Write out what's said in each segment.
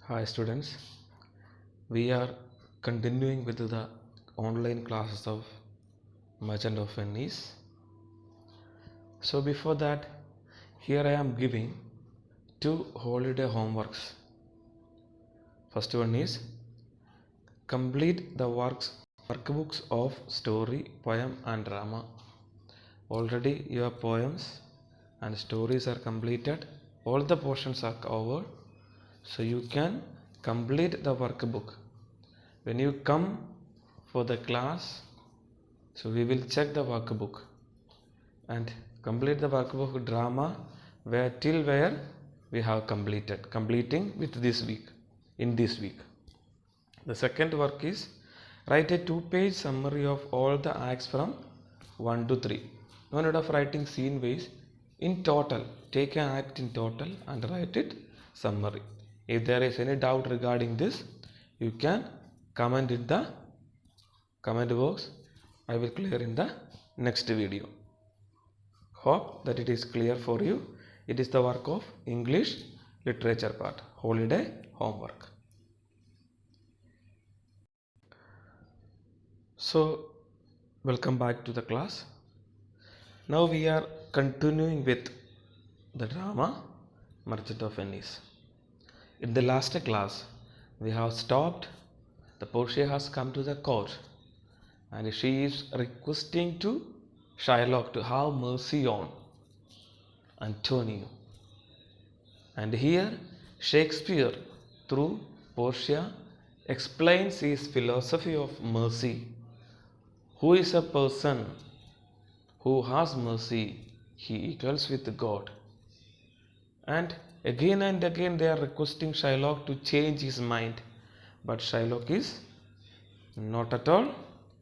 Hi students, we are continuing with the online classes of Merchant of Venice. So before that, here I am giving two holiday homeworks. First one is complete the workbooks of story, poem and drama. Already your poems and stories are completed. All the portions are covered. So you can complete the workbook. When you come for the class, so we will check the workbook and complete the workbook drama where we have completing with this week in this week. The second work is write a 2-page summary of all the acts from 1 to 3. No need of writing scene wise. In total, take an act in total and write it summary. If there is any doubt regarding this, you can comment in the comment box. I will clear in the next video. Hope that it is clear for you. It is the work of English literature part, holiday homework. So welcome back to the class. Now we are continuing with the drama Merchant of Venice. In the last class we have stopped. The Portia has come to the court and she is requesting to Shylock to have mercy on Antonio. And here Shakespeare through Portia explains his philosophy of mercy. Who is a person who has mercy, he equals with God. And again they are requesting Shylock to change his mind, but Shylock is not at all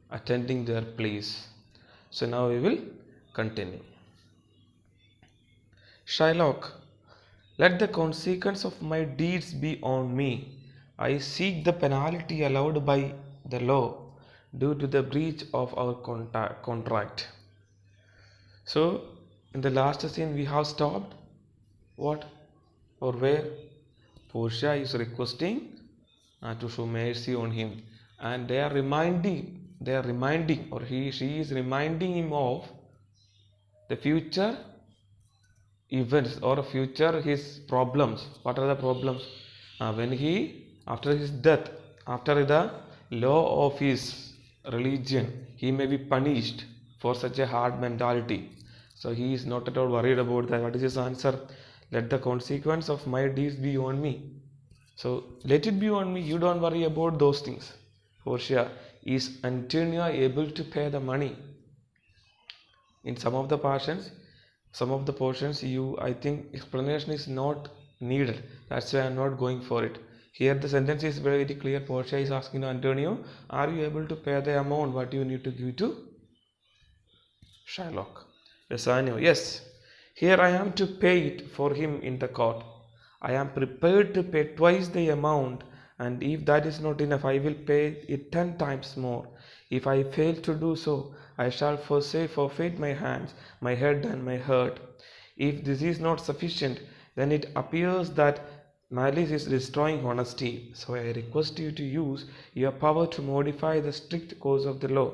attending their pleas. So now we will continue. Shylock, let the consequence of my deeds be on me. I seek the penalty allowed by the law due to the breach of our contract. So in the last scene we have stopped what or where Portia is requesting to show mercy on him, and they are reminding or she is reminding him of the future events or future his problems. What are the problems? When he after his death, after the law of his religion, he may be punished for such a hard mentality. So he is not at all worried about that. What is his answer? Let the consequence of my deeds be on me. So let it be on me. You don't worry about those things. Portia, is Antonio able to pay the money? In some of the portions, I think explanation is not needed. That's why I'm not going for it. Here the sentence is very clear. Portia is asking Antonio, are you able to pay the amount what you need to give to Shylock? Bassanio, yes. Here I am to pay it for him in the court. I am prepared to pay twice the amount, and if that is not enough, I will pay it 10 times more. If I fail to do so, I shall forfeit my hands, my head, and my heart. If this is not sufficient, then it appears that malice is destroying honesty. So I request you to use your power to modify the strict course of the law.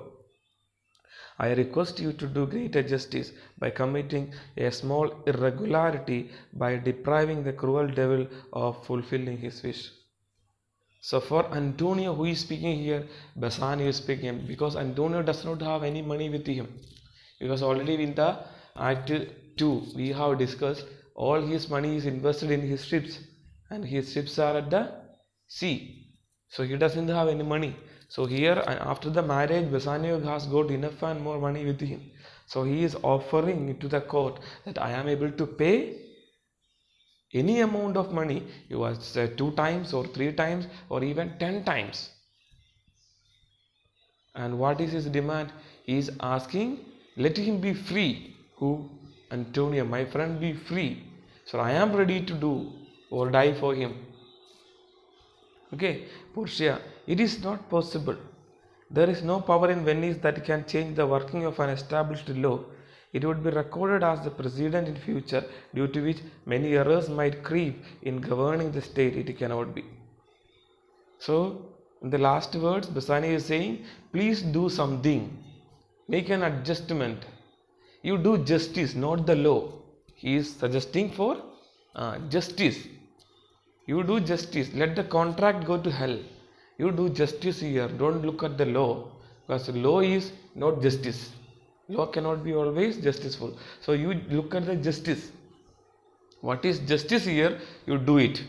I request you to do greater justice by committing a small irregularity by depriving the cruel devil of fulfilling his wish. So for Antonio, who is speaking here, Bassanio is speaking, because Antonio does not have any money with him. Because already in the Act 2, we have discussed all his money is invested in his ships, and his ships are at the sea. So he doesn't have any money. So here after the marriage, Bassanio has got enough and more money with him. So he is offering to the court that I am able to pay any amount of money. You are 2 times or 3 times or even 10 times. And what is his demand? He is asking, let him be free. Who? Antonio, my friend, be free. So I am ready to do or die for him. Okay, Portia, it is not possible. There is no power in Venice that can change the working of an established law. It would be recorded as the precedent in future, due to which many errors might creep in governing the state. It cannot be. So, in the last words, Basani is saying, please do something, make an adjustment. You do justice, not the law. He is suggesting for justice. You do justice. Let the contract go to hell. You do justice here. Don't look at the law, because law is not justice. Law cannot be always justiceful. So you look at the justice. What is justice here? You do it.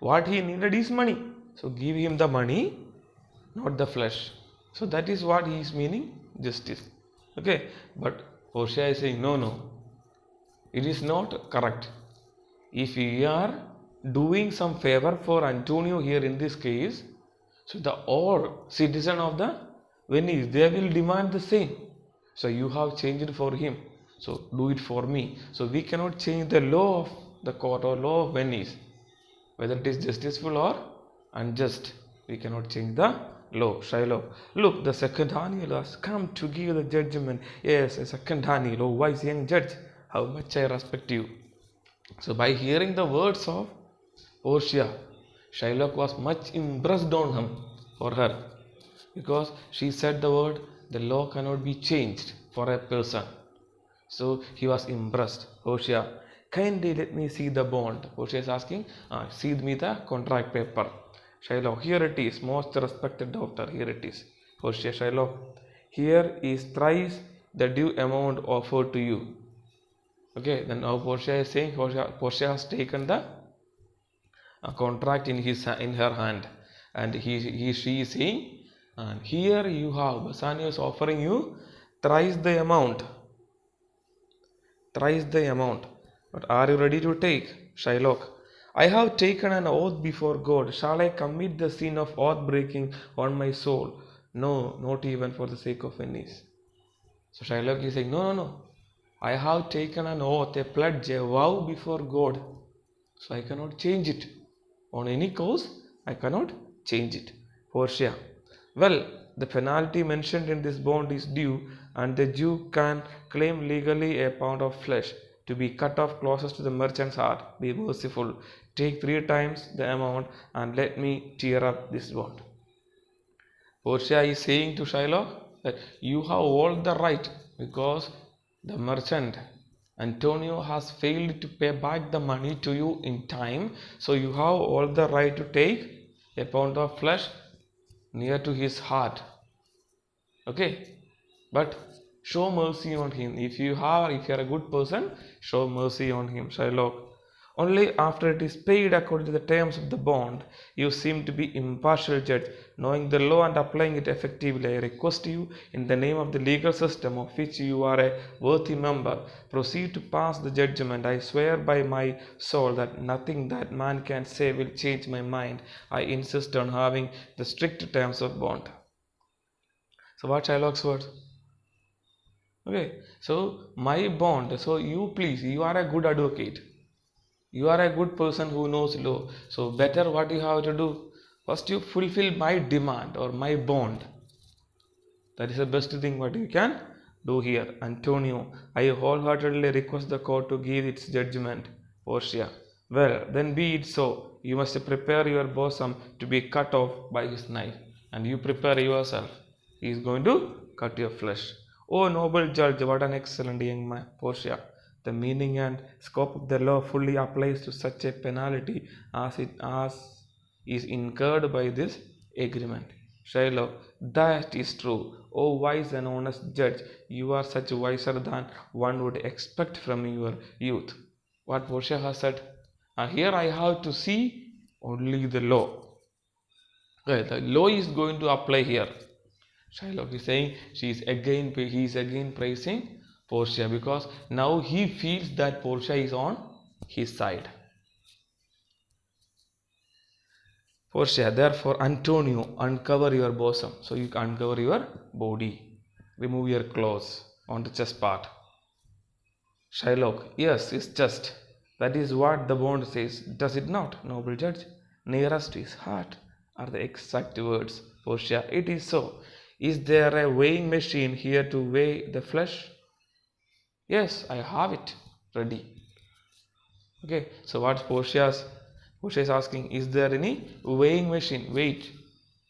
What he needed is money. So give him the money, not the flesh. So that is what he is meaning justice. Okay, but Portia is saying no. It is not correct. If we are doing some favor for Antonio here in this case, so the all citizen of the Venice, they will demand the same. So you have changed for him, so do it for me. So we cannot change the law of the court or law of Venice, whether it is justiceful or unjust. We cannot change the law. Shylock, look, the second Daniel has come to give the judgment. Yes, a second Daniel, oh wise young judge, how much I respect you. So by hearing the words of Portia, Shylock was much impressed on him for her, because she said the word, the law cannot be changed for a person. So he was impressed. Portia, kindly let me see the bond. Portia is asking, see me the contract paper. Shylock, here it is, most respected doctor, here it is. Portia, Shylock, here is thrice the due amount offered to you. Okay, then now Portia is saying, Portia has taken the contract in her hand, and she is saying, and here you have, Bassanio is offering you thrice the amount. But are you ready to take? Shylock, I have taken an oath before God. Shall I commit the sin of oath breaking on my soul? No, not even for the sake of Venice. So Shylock is saying, no. I have taken an oath, a pledge, a vow before God. So I cannot change it. On any cause, I cannot change it. Portia, well, the penalty mentioned in this bond is due, and the Jew can claim legally a pound of flesh to be cut off closest to the merchant's heart. Be merciful. Take 3 times the amount and let me tear up this bond. Portia is saying to Shylock that you have all the right, because the merchant Antonio has failed to pay back the money to you in time, so you have all the right to take a pound of flesh near to his heart. Okay, but show mercy on him. If you are a good person, show mercy on him. Shylock, only after it is paid according to the terms of the bond. You seem to be impartial judge, knowing the law and applying it effectively. I request you, in the name of the legal system of which you are a worthy member, proceed to pass the judgment. I swear by my soul that nothing that man can say will change my mind. I insist on having the strict terms of bond. So what Shylock's words? Okay, so my bond. So you please, you are a good advocate. You are a good person who knows law. So better what you have to do? First you fulfill my demand or my bond. That is the best thing what you can do here. Antonio, I wholeheartedly request the court to give its judgment. Portia, well, then be it so. You must prepare your bosom to be cut off by his knife. And you prepare yourself. He is going to cut your flesh. Oh noble judge, what an excellent young man. Portia, the meaning and scope of the law fully applies to such a penalty as is incurred by this agreement. Shylock, that is true. O wise and honest judge, you are such wiser than one would expect from your youth. What Portia has said, here I have to see only the law. Okay, the law is going to apply here. Shylock is saying he is again praising Portia, because now he feels that Portia is on his side. Portia, therefore, Antonio, uncover your bosom. So you uncover your body, remove your clothes on the chest part. Shylock, yes, it's just. That is what the bond says, does it not, noble judge? Nearest to his heart are the exact words. Portia, it is so. Is there a weighing machine here to weigh the flesh? Yes, I have it ready. Okay, so what's Portia's Portia is asking, is there any weighing machine? Weight.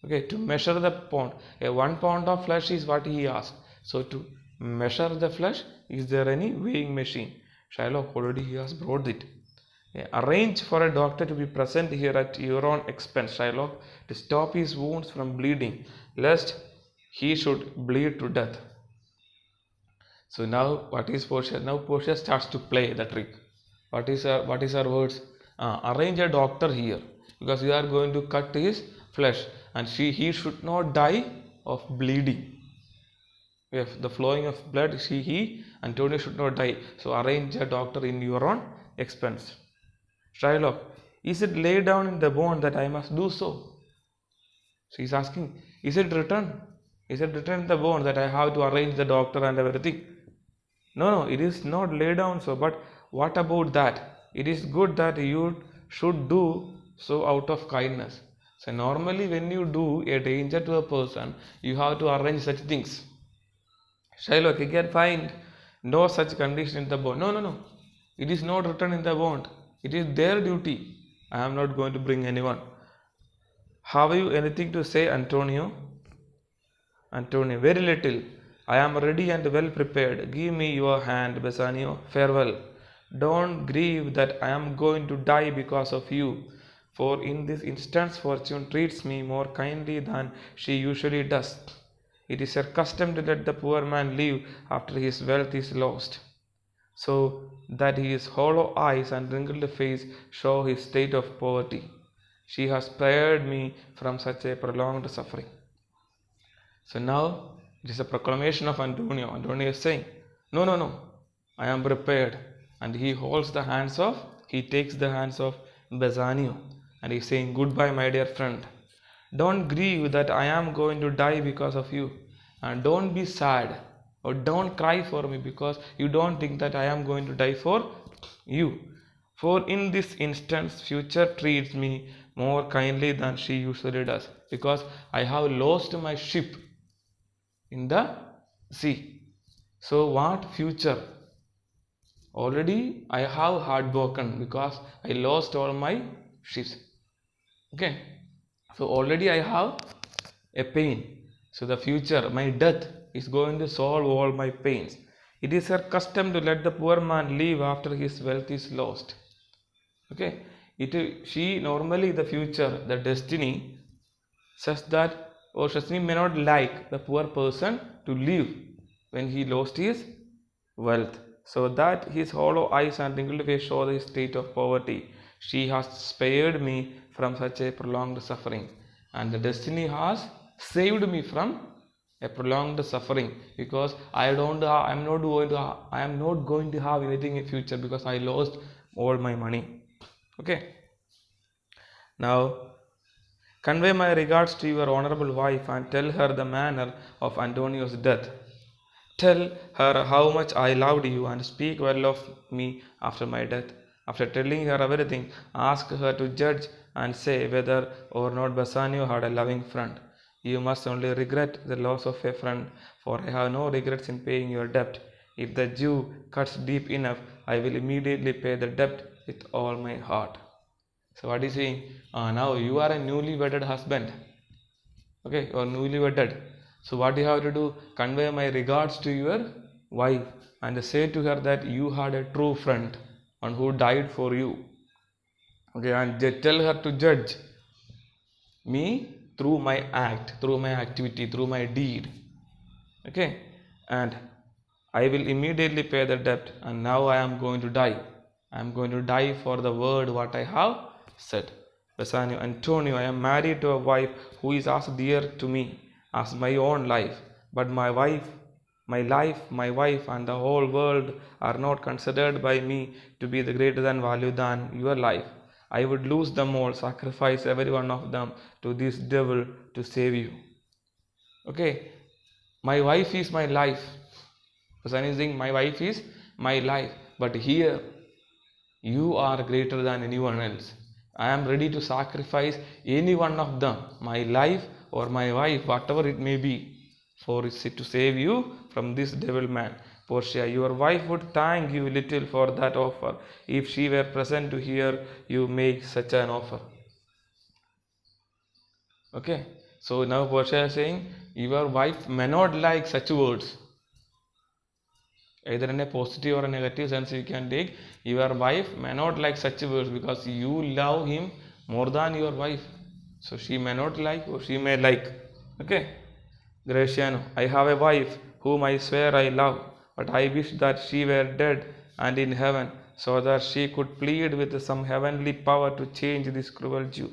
Okay, to measure the pound. A 1 pound of flesh is what he asked. So to measure the flesh, is there any weighing machine? Shylock already he has brought it. Arrange for a doctor to be present here at your own expense, Shylock, to stop his wounds from bleeding, lest he should bleed to death. So now what is Portia? Now Portia starts to play the trick. What is her words? Arrange a doctor here, because we are going to cut his flesh, and he should not die of bleeding. If the flowing of blood, Antonio should not die. So arrange a doctor in your own expense. Shylock, is it laid down in the bond that I must do so? So he's asking, is it written? Is it written in the bond that I have to arrange the doctor and everything? No, it is not laid down so. But what about that? It is good that you should do so out of kindness. So normally when you do a danger to a person, you have to arrange such things. Shylock, you can find no such condition in the bond. No. It is not written in the bond. It is their duty. I am not going to bring anyone. Have you anything to say, Antonio? Antonio, very little. I am ready and well prepared. Give me your hand, Bassanio. Farewell. Don't grieve that I am going to die because of you, for in this instance fortune treats me more kindly than she usually does. It is her custom to let the poor man live after his wealth is lost, so that his hollow eyes and wrinkled face show his state of poverty. She has spared me from such a prolonged suffering. So now it is a proclamation of Antonio. Antonio is saying, No, I am prepared. And he takes the hands of Bassanio, and he is saying, goodbye, my dear friend. Don't grieve that I am going to die because of you. And don't be sad, or don't cry for me because you don't think that I am going to die for you. For in this instance, future treats me more kindly than she usually does, because I have lost my ship in the sea. So what future? Already I have heartbroken because I lost all my ships. Okay. So already I have a pain. So the future, my death, is going to solve all my pains. It is her custom to let the poor man live after his wealth is lost. Okay. She normally, the future, the destiny says that, or Shasni may not like the poor person to live when he lost his wealth, so that his hollow eyes and wrinkled face show his state of poverty. She has spared me from such a prolonged suffering, and the destiny has saved me from a prolonged suffering, because I am not going to have anything in future because I lost all my money. Okay. Now convey my regards to your honorable wife and tell her the manner of Antonio's death. Tell her how much I loved you and speak well of me after my death. After telling her everything, ask her to judge and say whether or not Bassanio had a loving friend. You must only regret the loss of a friend, for I have no regrets in paying your debt. If the Jew cuts deep enough, I will immediately pay the debt with all my heart. So what is saying? Now you are a newly wedded husband. Okay, you are newly wedded. So what you have to do? Convey my regards to your wife and say to her that you had a true friend and who died for you. Okay, and tell her to judge me through my act, through my activity, through my deed. Okay, and I will immediately pay the debt, and now I am going to die. I am going to die for the word what I have said. Bassanio, Antonio, I am married to a wife who is as dear to me as my own life, but my wife, and the whole world are not considered by me to be the greater than value than your life. I would lose them all, sacrifice every one of them to this devil to save you. Okay, my wife is my life. Bassanio is saying, my wife is my life, but here you are greater than anyone else. I am ready to sacrifice any one of them, my life or my wife, whatever it may be, for to save you from this devil man. Portia, your wife would thank you little for that offer if she were present to hear you make such an offer. Okay, so now Portia is saying your wife may not like such words. Either in a positive or a negative sense you can take. Your wife may not like such words because you love him more than your wife. So she may not like or she may like. Okay. Graciano, I have a wife whom I swear I love, but I wish that she were dead and in heaven, so that she could plead with some heavenly power to change this cruel Jew.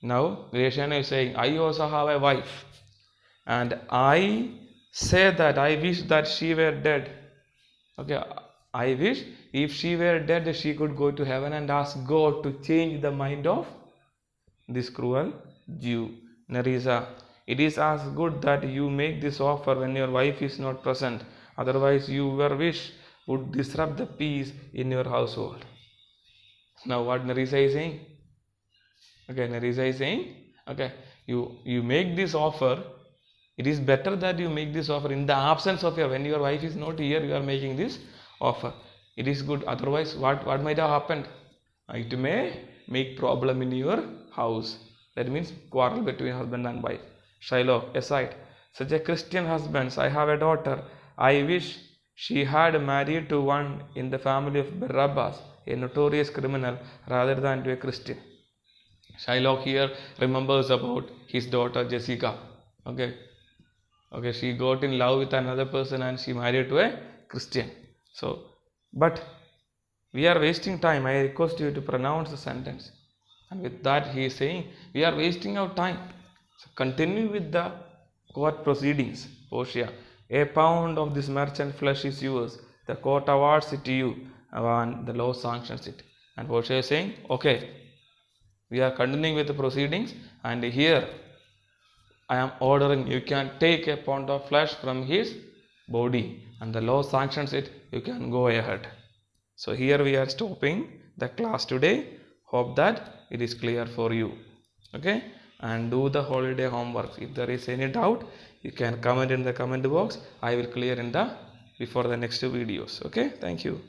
Now Graciano is saying, I also have a wife, and I say that I wish that she were dead. Okay, I wish if she were dead, she could go to heaven and ask God to change the mind of this cruel Jew. Nerissa, it is as good that you make this offer when your wife is not present. Otherwise, your wish would disrupt the peace in your household. Now, what Nerissa is saying? Okay, Nerissa is saying, okay, you make this offer. It is better that you make this offer in the absence of when your wife is not here, you are making this offer. It is good. Otherwise, what might have happened? It may make problem in your house. That means quarrel between husband and wife. Shylock, aside, such a Christian husband, I have a daughter. I wish she had married to one in the family of Barabbas, a notorious criminal, rather than to a Christian. Shylock here remembers about his daughter Jessica. Okay, she got in love with another person and she married to a Christian. So, but we are wasting time. I request you to pronounce the sentence. And with that, he is saying, we are wasting our time. So, continue with the court proceedings. Portia, a pound of this merchant flesh is yours. The court awards it to you, and the law sanctions it. And Portia is saying, okay, we are continuing with the proceedings, and here I am ordering you can take a pound of flesh from his body, and the law sanctions it. You can go ahead. So here we are stopping the class today. Hope that it is clear for you. Okay, and do the holiday homework. If there is any doubt, you can comment in the comment box. I will clear in the before the next videos. Okay, thank you.